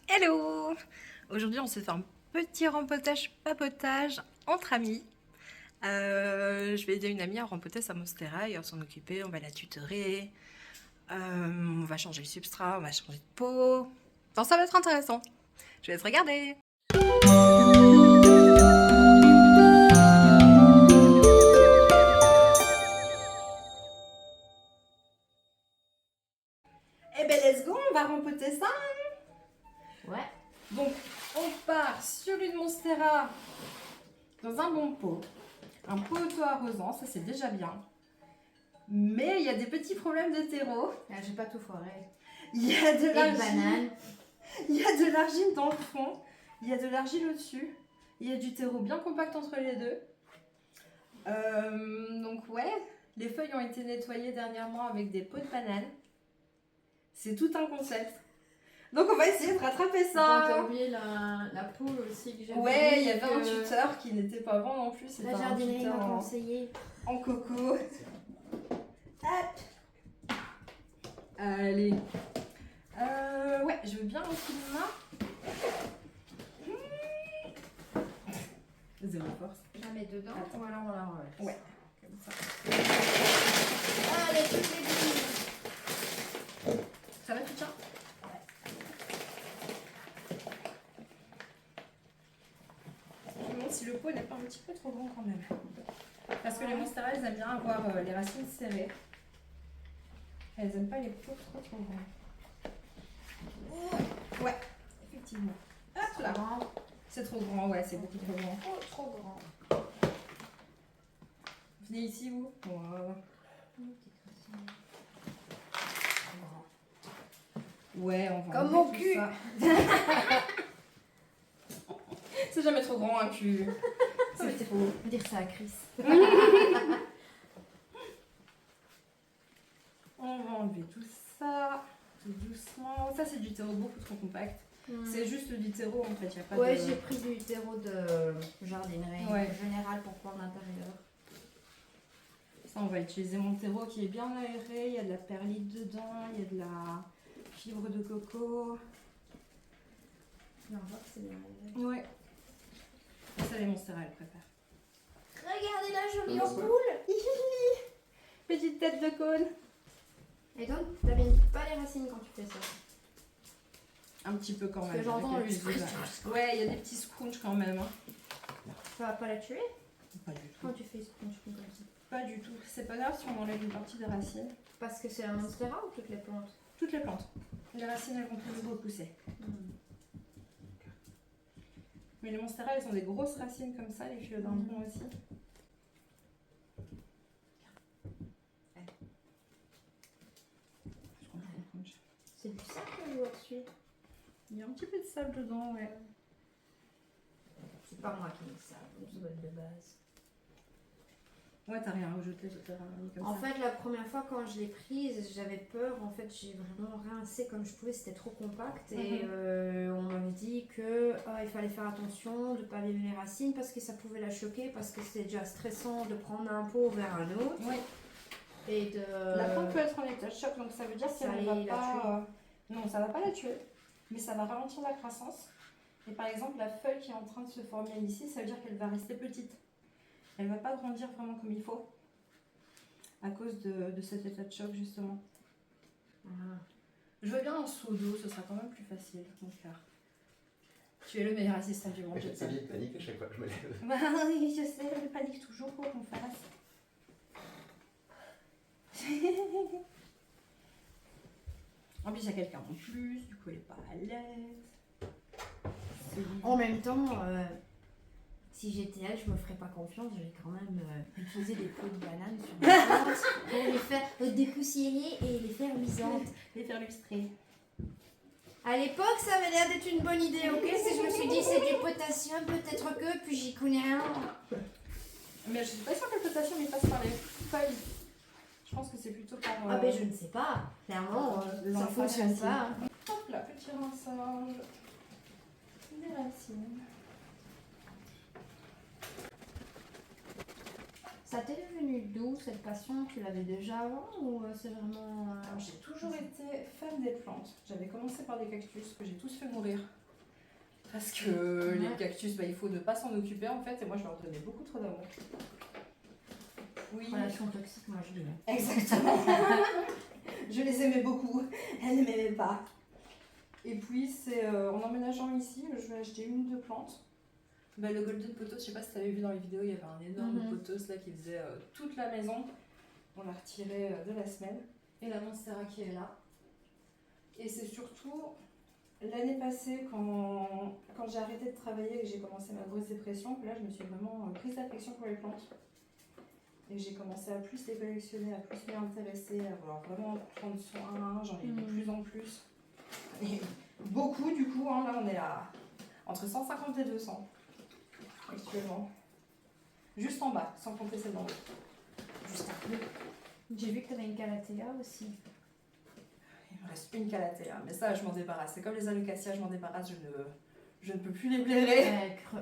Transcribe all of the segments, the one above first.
Hello! Aujourd'hui, on se fait un petit rempotage papotage entre amis. Je vais aider une amie à rempoter sa monstera et à s'en occuper. On va la tutorer. On va changer le substrat, on va changer de pot. Enfin, ça va être intéressant. Je vais te regarder. Eh ben, let's go, on va rempoter ça. Ouais. Donc, on part sur une monstera dans un bon pot. Un pot auto-arrosant, ça c'est déjà bien. Mais il y a des petits problèmes de terreau. Ah, j'ai pas tout foiré. Il y a de Et de l'argile. banane. Il y a de l'argile dans le fond. Il y a de l'argile au-dessus. Il y a du terreau bien compact entre les deux. Donc ouais, les feuilles ont été nettoyées dernièrement avec des pots de banane. C'est tout un concept. Donc on va essayer de rattraper T'as ça. oublié la poule aussi que j'ai Ouais, il y oublié avait un que tuteur qui n'était pas bon non plus. C'était la un jardinerie tuteur m'a conseillé. en coco. Hop. Allez. Ouais, je veux bien un coup de main. Zéro force. Je la mets dedans. Attends. Ou alors on la renverse. Ouais, comme ça. Allez, toutes les billes. Ça va, tu tiens? Je me demande si le pot n'est pas un petit peu trop grand quand même. Parce que les monstera, elles aiment bien avoir les racines serrées. Elles n'aiment pas les pots trop grands. Ouais, effectivement. Hop là. C'est trop grand, ouais, c'est beaucoup trop grand. Oh, trop grand. Venez ici, vous. Voilà. Ouais, on va Comme enlever mon tout cul. ça. C'est jamais trop grand un cul. C'est faux. Dire ça à Chris. On va enlever tout ça, tout doucement. Ça, c'est du terreau beaucoup trop compact. C'est juste du terreau en fait, il n'y a pas Ouais, de... j'ai pris du terreau de jardinerie Ouais. général pour prendre l'intérieur. Ça, on va utiliser mon terreau qui est bien aéré. Il y a de la perlite dedans, il y a de la fibre de coco. Non, on voit que c'est bien. Ouais. Ça, les monstera, elles préfèrent. Regardez la jolie ampoule. Petite tête de cône. Et donc, tu n'abîmes pas les racines quand tu fais ça. Un petit peu quand Parce même. que j'entends avec le quelques scratch. images. Ouais, il y a des petits scrunchs quand même. Hein. Ça va pas la tuer Pas du tout. quand tu fais ce crunch comme ça? Pas du tout. C'est pas grave si on enlève une partie des racines. Parce que c'est la monstera ou toutes les plantes? Toutes les plantes. Les racines, elles vont toujours repousser. Mais les monstera, elles ont des grosses racines comme ça, les philodendrons aussi. C'est du sable que je vois dessus. Il y a un petit peu de sable dedans, ouais. C'est pas moi qui mets ça, je dois être de base. Ouais, t'as rien rejeté, t'as rien mis comme En ça. fait, la première fois quand je l'ai prise, j'avais peur. En fait, j'ai vraiment rincé comme je pouvais, c'était trop compact. Et on m'avait dit que il fallait faire attention de ne pas abîmer les racines parce que ça pouvait la choquer, parce que c'était déjà stressant de prendre un pot vers un autre. Oui. Et de... La plante peut être en état de choc, donc ça veut dire Ça qu'elle ne allait va la pas... Non, ça va pas la tuer, mais ça va ralentir la croissance. Et par exemple, la feuille qui est en train de se former ici, ça veut dire qu'elle va rester petite. Elle va pas grandir vraiment comme il faut, à cause de cet état de choc, justement. Je veux bien un seau d'eau, ce sera quand même plus facile, mon cœur. Tu es le meilleur assistant du monde, je Ça t'aime. vient de panique à chaque fois que je me lève. Bah oui, je sais, elle panique toujours pour qu'on fasse. En plus, il y a quelqu'un en plus, du coup, elle est pas à l'aise. En même temps, si j'étais elle, je me ferais pas confiance, je vais quand même utiliser des peaux de banane sur les plantes pour les faire dépoussiérer et les faire luisantes. Les faire lustrer. À l'époque, ça avait l'air d'être une bonne idée, ok? Si je me suis dit c'est du potassium, peut-être que, puis j'y connais rien. Mais je suis pas sûre que le potassium il passe par les feuilles. Je pense que c'est plutôt par. Ah ben je ne sais pas, clairement, ça l'enfant fonctionne racine. pas. Hop là, petit rinçage. Des racines. Ça t'est venu d'où cette passion? Tu l'avais déjà avant ou c'est vraiment... Alors, j'ai toujours été fan des plantes. J'avais commencé par des cactus que j'ai tous fait mourir. Parce que les cactus, il faut ne pas s'en occuper en fait, et moi je leur donnais beaucoup trop d'amour. Oui. Relation toxique, moi je dirais. Exactement. Je les aimais beaucoup, elles ne m'aimaient pas. Et puis c'est en emménageant ici, je vais acheter une ou deux plantes. Le Golden Pothos, je sais pas si tu avais vu dans les vidéos, il y avait un énorme pothos là qui faisait toute la maison. On l'a retiré de la semelle. Et la Monstera qui est là. Et c'est surtout l'année passée, quand j'ai arrêté de travailler et que j'ai commencé ma grosse dépression, que là je me suis vraiment prise d'affection pour les plantes. Et j'ai commencé à plus les collectionner, à plus m'y intéresser, à vouloir vraiment prendre soin. J'en ai de plus en plus. Et beaucoup du coup, hein, là on est à entre 150 et 200 actuellement. Juste en bas, sans compter celle d'en haut. Juste un peu. J'ai vu que tu avais une calathea aussi. Il me reste une calathea, mais ça je m'en débarrasse. C'est comme les alocasia, je m'en débarrasse, je ne peux plus les blairer.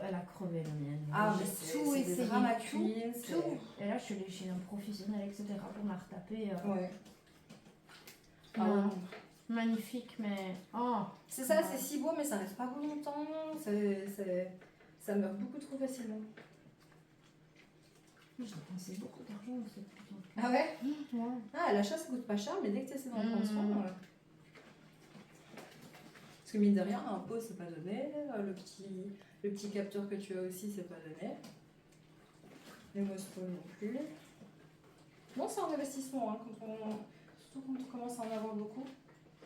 Elle a crevé la mienne. Ah mais c'est des drama queens. Tout. Et là je suis allée chez un professionnel, etc. pour la retaper. Ouais. Non. Magnifique, mais... Oh. C'est ça, c'est si beau, mais ça reste pas beau longtemps. Ça meurt beaucoup trop facilement. J'ai dépensé beaucoup d'argent dans cette putain. Ah ouais? Ouais. Ah, à l'achat ça coûte pas cher, mais dès que tu essaies d'en prendre soin... Parce que mine de rien, un pot c'est pas donné, le petit capteur que tu as aussi c'est pas donné. Les mospoles non plus. Non, c'est un investissement, hein, surtout quand on commence à en avoir beaucoup.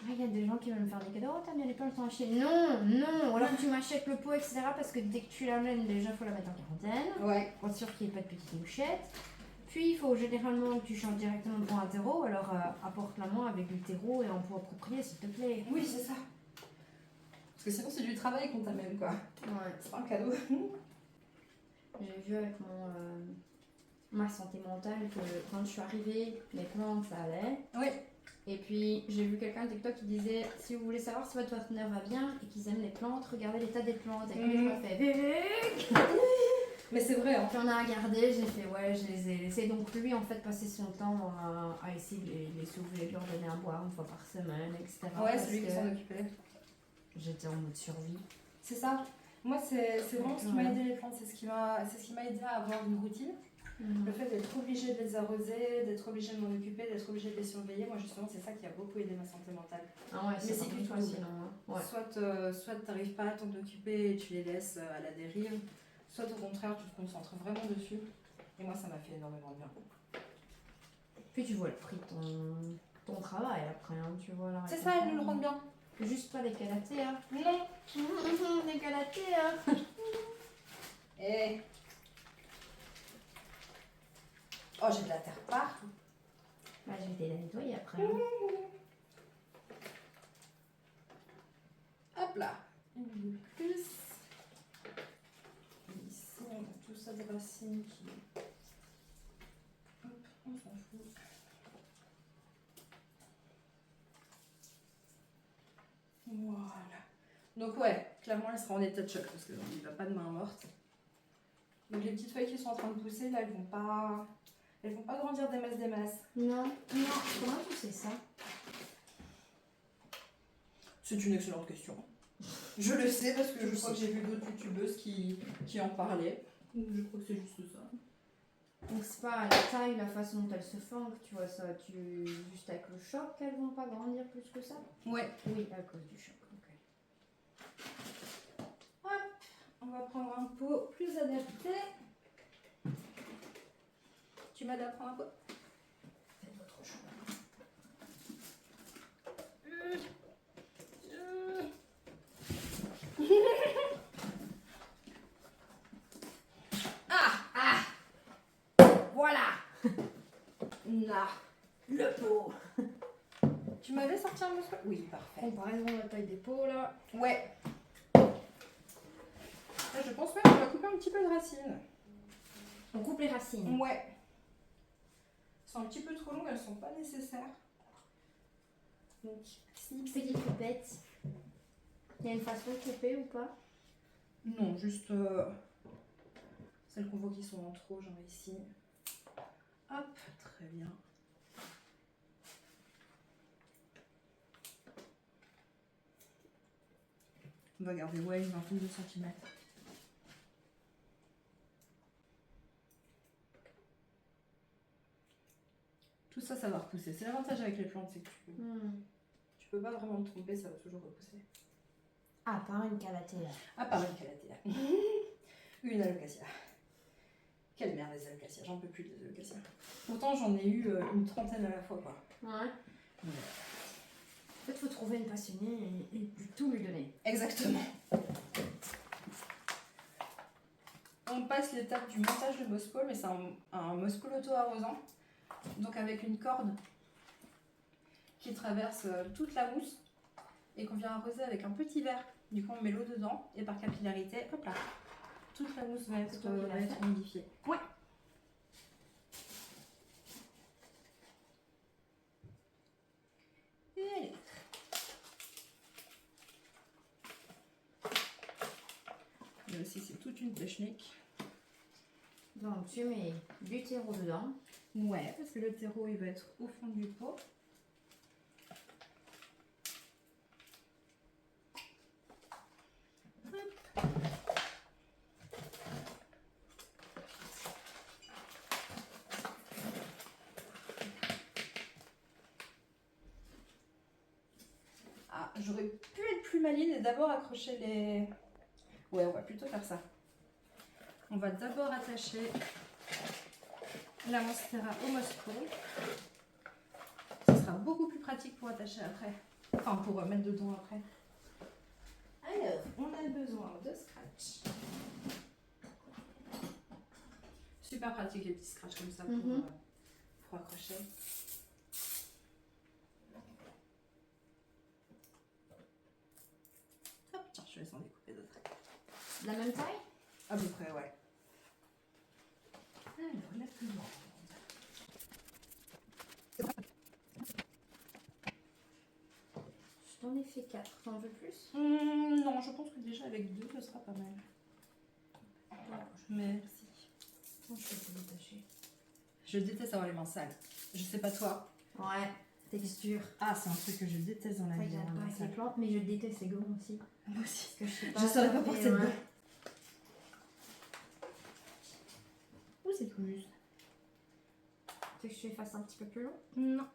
Il y a des gens qui veulent me faire des cadeaux. Oh, t'as mis les plantes en Chine. Non, non. Ou alors tu m'achètes le pot, etc. Parce que dès que tu l'amènes, déjà, il faut la mettre en quarantaine. Ouais. Pour être sûr qu'il n'y ait pas de petites mouchettes. Puis, il faut généralement que tu changes directement pour un terreau. Alors, apporte-la moi avec du terreau et en pot approprié, s'il te plaît. Oui, c'est ça. Parce que sinon, c'est du travail qu'on t'amène, quoi. Ouais. C'est pas un cadeau. J'ai vu avec ma santé mentale que quand je suis arrivée, les plantes, ça allait. Oui. Et puis j'ai vu quelqu'un sur TikTok qui disait si vous voulez savoir si votre partenaire va bien et qu'ils aiment les plantes, regardez l'état des plantes. Et puis je me fais mais c'est vrai. Puis on a regardé, j'ai fait ouais, je les ai laissés. Donc lui en fait passer son temps à essayer de les sauver, de leur donner à boire une fois par semaine, etc. Ouais, c'est lui qui s'en occupait. J'étais en mode survie. C'est ça. Moi, c'est vraiment ce qui m'a aidé les plantes. C'est ce qui m'a aidé à avoir une routine. Le fait d'être obligée de les arroser, d'être obligée de m'en occuper, d'être obligée de les surveiller, moi justement c'est ça qui a beaucoup aidé ma santé mentale. Ah ouais, c'est plus toi sinon. Ouais. Soit t'arrives pas à t'en occuper et tu les laisses à la dérive, soit au contraire tu te concentres vraiment dessus. Et moi ça m'a fait énormément de bien. Puis tu vois le prix de ton travail après, hein, tu vois là. C'est ça, elles nous le rendent bien. Juste pas les calathées. Non. Les calathées. Et... Oh, j'ai de la terre partout. Bah, je vais la nettoyer après. Hop là. Une de plus. Et ici, on a tout ça de racines qui... Hop, on s'en fout. Voilà. Donc ouais, clairement, elle sera en état de choc parce qu'il n'y va pas de main morte. Donc les petites feuilles qui sont en train de pousser, là, elles vont pas grandir des masses. Non. Comment tu sais ça? C'est une excellente question. Je le sais parce que je crois que j'ai vu d'autres youtubeuses qui en parlaient. Donc je crois que c'est juste ça. Donc c'est pas la taille, la façon dont elles se forment, tu vois ça, juste avec le choc, elles vont pas grandir plus que ça? Ouais. Oui, à cause du choc, ok. Hop, on va prendre un pot plus adapté. Tu m'aides à prendre un pot? Faites votre choix. Voilà. Là. Le pot. Tu m'avais sorti un muscle? Oui, parfait. Comparaison de la taille des pots là. Ouais. Là, je pense qu'on va couper un petit peu de racines. On coupe les racines. Ouais. Elles sont un petit peu trop longues, elles sont pas nécessaires. Donc, Petite coupette. Il y a une façon de couper ou pas? non, juste celles qu'on voit qui sont en trop, j'en ai ici. Hop, très bien. On va garder ouais, une vingtaine de centimètres. Tout ça, ça va repousser. C'est l'avantage avec les plantes, c'est que tu peux pas vraiment te tromper, ça va toujours repousser. À part une calathea. À part une calathea. Une alocasia. Quelle merde les alocasia, j'en peux plus des alocasia. Pourtant j'en ai eu une trentaine à la fois quoi. Ouais. Mais... En fait, il faut trouver une passionnée et tout lui donner. Exactement. On passe l'étape du montage de moss-pole, mais c'est un moss-pole auto-arrosant. Donc avec une corde qui traverse toute la mousse et qu'on vient arroser avec un petit verre. Du coup on met l'eau dedans et par capillarité, hop là, toute la mousse va être humidifiée. Ouais. Et allez. Là aussi c'est toute une technique. Donc tu mets du terreau dedans. Ouais, parce que le terreau il va être au fond du pot. Ah, j'aurais pu être plus maligne et d'abord accrocher les... Ouais, on va plutôt faire ça. On va d'abord attacher la monstera au moss-pole. Ce sera beaucoup plus pratique pour attacher après. Enfin, pour mettre dedans après. Alors, on a besoin de scratch. Super pratique les petits scratchs comme ça pour accrocher. Hop, tiens, je vais laisser en découper d'autres. De la même taille? À peu près, ouais. Alors, la plus grande. Je t'en ai fait 4. T'en veux plus? Non, je pense que déjà avec 2, ce sera pas mal. Merci. Je vais te détacher. Je déteste avoir les mains sales. Je sais pas toi. Ouais, texture. Ah, c'est un truc que je déteste dans la vie. J'adore avec les plantes, mais je déteste les gants aussi. Moi aussi. Parce que je sais pas. Je saurais pas porter de ouais. gants. Où c'est tout juste? Tu veux que je te fasse un petit peu plus long? Non.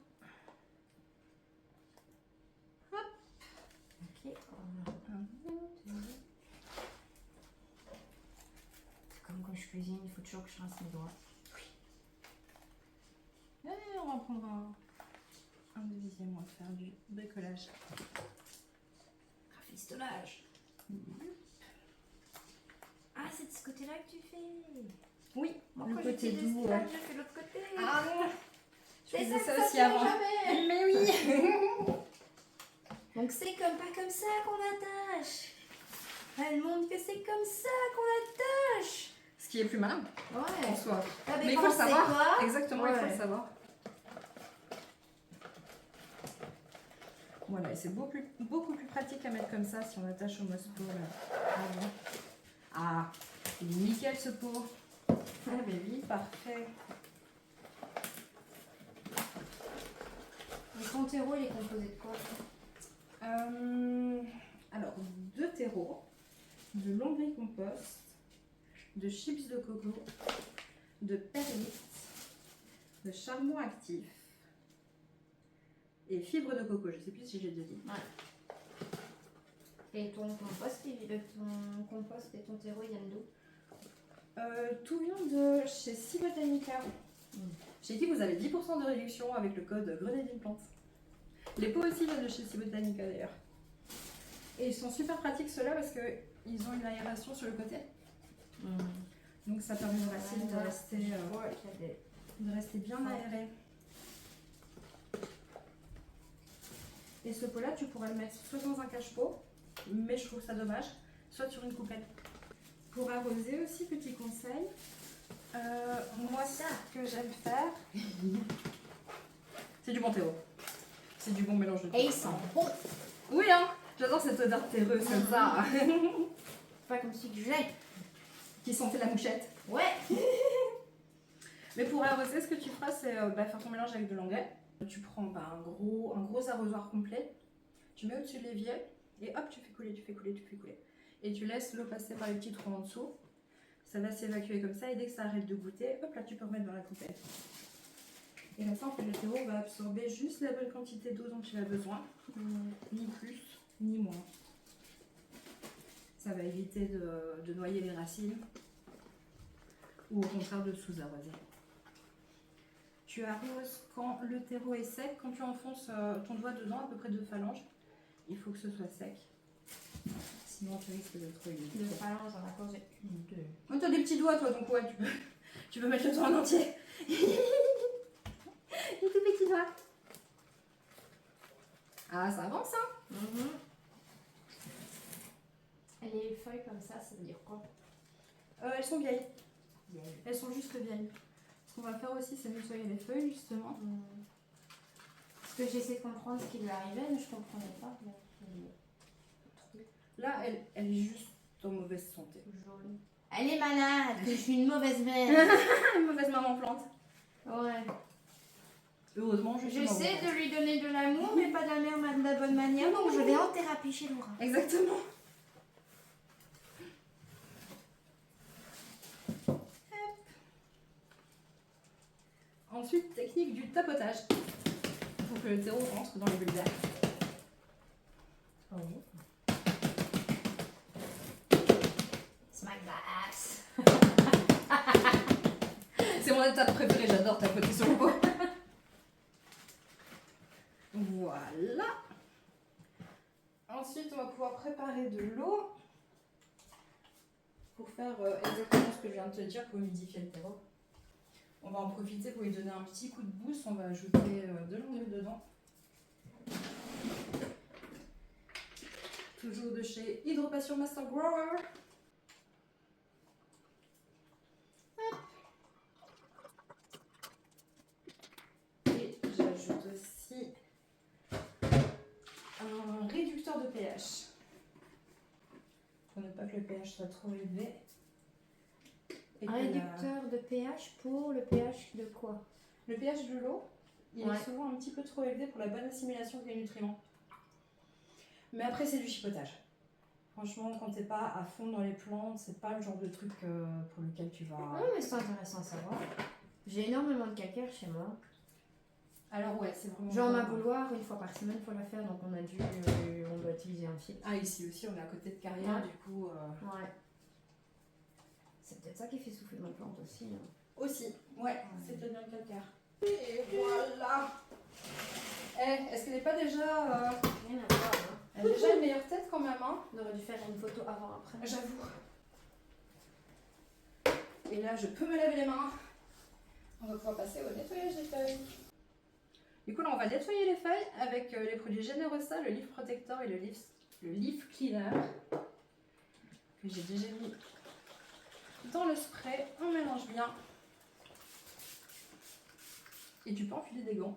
Ok. Comme quand je cuisine, il faut toujours que je rince mes doigts. Allez, on va prendre un deuxième, on va faire du bricolage. Rafistolage. Ah, c'est de ce côté-là que tu fais? Oui, Moi, le quand côté j'étais doux. d'Espagne, je fais l'autre côté. Ah non, je C'est faisais ça ça aussi tient avant. jamais. Mais oui. Donc c'est comme pas comme ça qu'on attache. Elle montre que c'est comme ça qu'on attache. Ce qui est plus malin Ouais. en soi. Ça Mais il faut dépend le c'est savoir. quoi. Exactement, il faut le Ouais. savoir. Voilà, et c'est beaucoup plus pratique à mettre comme ça si on attache au moss-pole avant. Ah, il est nickel ce pot. Ah ben oui, parfait. Et ton terreau, il est composé de quoi? Alors, 2 terreaux, de lombricompost, de chips de coco, de perlite, de charbon actif et fibres de coco. Je sais plus si j'ai déjà dit. Ouais. Et ton compost, ton compost et ton terreau, ils viennent d'où? Tout vient de chez Si Botanica. J'ai dit que vous avez 10% de réduction avec le code Grenadine Plante. Les pots aussi viennent de chez Si Botanica d'ailleurs. Et ils sont super pratiques ceux-là parce qu'ils ont une aération sur le côté. Donc ça permet aux racines de rester bien aérées. Et ce pot-là, tu pourras le mettre soit dans un cache-pot, mais je trouve ça dommage, soit sur une coupelle. Pour arroser aussi, petit conseil, moi ce que j'aime faire, c'est du bon terreau. C'est du bon mélange de tout. Et ils sentent bon. Oui, hein, j'adore cette odeur terreuse comme ça. Pas comme si que j'ai. Qui sentait la mouchette. Ouais. Mais pour arroser, ce que tu feras, c'est faire ton mélange avec de l'engrais. Tu prends un gros arrosoir complet, tu mets au-dessus de l'évier et hop, tu fais couler, tu fais couler, tu fais couler. Et tu laisses l'eau passer par les petits trous en dessous. Ça va s'évacuer comme ça et dès que ça arrête de goûter, hop là, tu peux remettre dans la coupelle. Et là, ça, en fait, le terreau va absorber juste la bonne quantité d'eau dont tu as besoin, ni plus, ni moins. Ça va éviter de noyer les racines ou au contraire de sous-arroser. Tu arroses quand le terreau est sec, quand tu enfonces ton doigt dedans, à peu près 2 phalanges. Il faut que ce soit sec. Sinon, tu risques de trop humide. 2 phalanges, on a causé 1, 2. Oh, t'as des petits doigts, toi, donc ouais, tu peux mettre le doigt en entier. Les tout petits doigts. Ah, ça avance, hein. Et les feuilles comme ça veut dire quoi? Elles sont vieilles. Elles sont juste vieilles. Ce qu'on va faire aussi, c'est nettoyer les feuilles, justement. Parce que j'essaie de comprendre ce qui lui arrivait, mais je comprenais pas. Là, elle est juste en mauvaise santé. Jolie. Elle est malade, que je suis une mauvaise mère. Une mauvaise maman plante. Ouais. Heureusement, je suis J'essaie de lui donner de l'amour, mais pas de la bonne manière, donc je vais en thérapie chez Laura. Exactement. Ensuite, technique du tapotage. Il faut que le terreau rentre dans les bulles d'air. Smack the ass. C'est mon étape préférée, j'adore tapoter sur le pot. Voilà. Ensuite, on va pouvoir préparer de l'eau pour faire exactement ce que je viens de te dire pour humidifier le terreau. On va en profiter pour lui donner un petit coup de boost. On va ajouter de l'engrais dedans. Toujours de chez Hydropassion Master Grower. Hop. Et j'ajoute aussi un réducteur de pH. Pour ne pas que le pH soit trop élevé. Et Un réducteur de pH pour le pH de quoi? Le pH de l'eau, il est souvent un petit peu trop élevé pour la bonne assimilation des nutriments. Mais après, c'est du chipotage. Franchement, quand t'es pas à fond dans les plantes, c'est pas le genre de truc pour lequel tu vas... Oui, mais c'est intéressant à savoir. J'ai énormément de calcaire chez moi. Alors ouais, c'est vraiment... Genre ma bouilloire, une fois par semaine, il faut la faire, donc on doit utiliser un filtre. Ah, ici aussi, on est à côté de carrière, du coup... Ouais. C'est peut-être ça qui fait souffler ma plante aussi. Hein. Aussi, ouais, c'est peut-être bien le calcaire. Et voilà. Est-ce qu'elle n'est pas déjà... Rien à voir, hein. Elle a déjà une meilleure tête quand même, hein. On aurait dû faire une photo avant-après. J'avoue. Et là, je peux me laver les mains. On va pouvoir passer au nettoyage des feuilles. Du coup, là, on va nettoyer les feuilles avec les produits Generosa, le Leaf Protector et le Leaf Cleaner que j'ai déjà mis dans le spray. On mélange bien. Et tu peux enfiler des gants.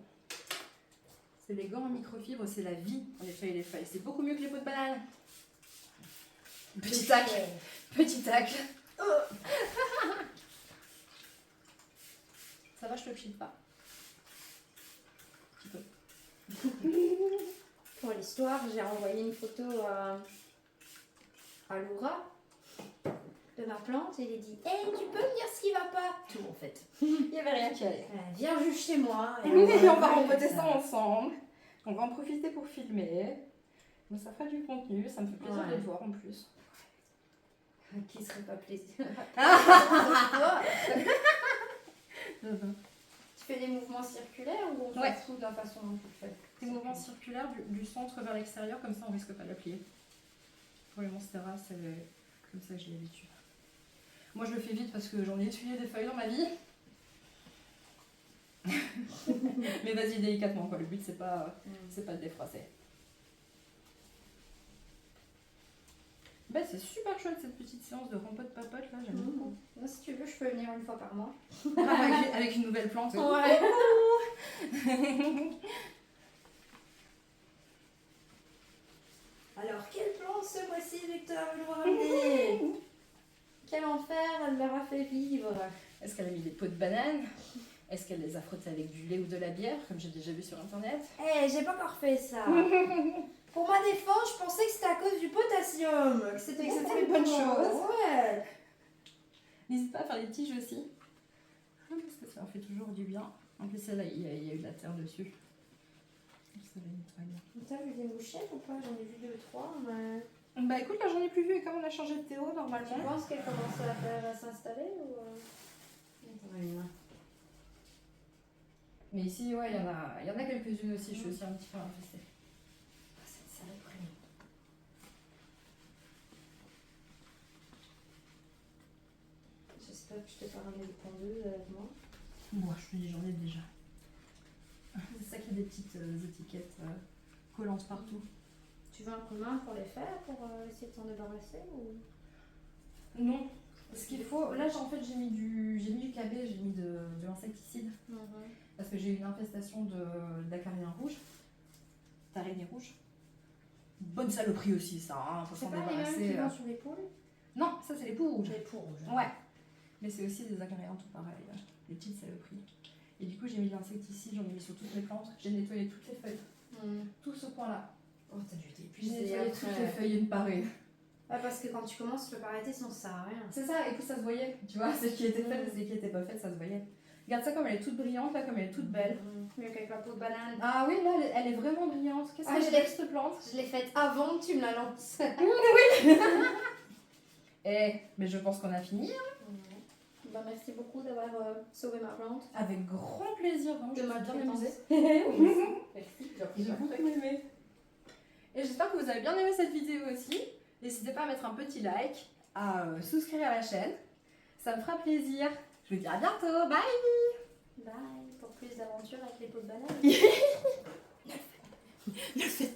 C'est les gants en microfibre, c'est la vie pour nettoyer les feuilles. C'est beaucoup mieux que les peaux de banane. Petit tac. Petit tac. Oh. Ça va, je te le chie pas. Un petit peu. Pour l'histoire, j'ai envoyé une photo à Laura de ma plante et il a dit hey, tu peux me dire ce qui va pas? Tout en fait. Il n'y avait rien qui allait. Viens juste chez moi. Et on va rempoter ça ensemble. On va en profiter pour filmer. Donc ça fera du contenu, ça me fait plaisir de te voir en plus. Qui serait pas plaisir? Tu fais des mouvements circulaires ou on s'en fout de la façon dont tu le fais? Des mouvements circulaires du centre vers l'extérieur, comme ça on risque pas de la plier. Pour les monstera, c'est comme ça que j'ai l'habitude. Moi je le fais vite parce que j'en ai essuyé des feuilles dans ma vie. Mais vas-y délicatement quoi, le but c'est pas de défroisser. Bah, c'est super chouette cette petite séance de rempote-papote là, j'aime beaucoup. Moi, si tu veux, je peux venir une fois par mois. avec une nouvelle plante. Ouais. Alors, quelle plante ce mois-ci Victor veut nous ramener? quel enfer elle leur a fait vivre. Est-ce qu'elle a mis des pots de banane? Est-ce qu'elle les a frottés avec du lait ou de la bière, comme j'ai déjà vu sur internet? Eh, j'ai pas encore fait ça. Pour ma défense, je pensais que c'était à cause du potassium, que c'était bon pour une les bonne poumons. chose. Ouais. N'hésite pas à faire des tiges aussi, parce que ça leur fait toujours du bien. En plus, celle-là, il y a eu de la terre dessus. Ça va nettoyer. T'as vu des mouchettes ou pas? J'en ai vu 2-3, mais... Bah écoute, là j'en ai plus vu, et comme on a changé de Théo, Tu normalement. penses qu'elle commence à s'installer ou... Attends, une main. Mais ici, ouais, il y en a quelques-unes aussi, je suis aussi un petit peu infestée. Ah, cette saloperie. J'espère que je t'ai pas ramené des pondeuses avec moi. Moi, je te dis, j'en ai déjà. C'est ça qui a des petites étiquettes collantes partout. Tu veux un coup de main pour les faire, pour essayer de t'en débarrasser ou... Non, ce qu'il faut. Là, en fait, j'ai mis du KB, j'ai mis de l'insecticide. Parce que j'ai eu une infestation d'acariens rouges. D'araignées rouges. Bonne saloperie aussi, ça, hein, faut C'est s'en pas les mêmes débarrasser. qui vont sur les poules? Non, ça, c'est les poux rouges. Les poules rouges. Ouais. Mais c'est aussi des acariens tout pareil, là. Des petites saloperies. Et du coup, j'ai mis de l'insecticide, j'en ai mis sur toutes les plantes. J'ai nettoyé toutes les feuilles. Tout ce coin-là. Oh, t'as dû J'ai t'épuiser nettoyé toutes les feuilles une par une. Ah, parce que quand tu commences, tu peux pas arrêter sinon ça sert à rien. C'est ça, et puis ça se voyait. Tu vois, celle qui était faite et celle qui était pas faite, ça se voyait. Regarde ça comme elle est toute brillante, là, comme elle est toute belle. Mieux qu'avec la peau de banane. Ah oui, là, elle est vraiment brillante. Qu'est-ce Ah, que je j'ai l'ai- cette plante? Je l'ai faite avant que tu me la lances. Mais je pense qu'on a fini. Bah, merci beaucoup d'avoir sauvé ma plante. Avec grand plaisir, vraiment, De je ma me suis bien dépense. amusée. Merci, J'ai beaucoup aimé. Et j'espère que vous avez bien aimé cette vidéo aussi. N'hésitez pas à mettre un petit like, à souscrire à la chaîne. Ça me fera plaisir. Je vous dis à bientôt. Bye! Bye, pour plus d'aventures avec les peaux de banane. Ne faites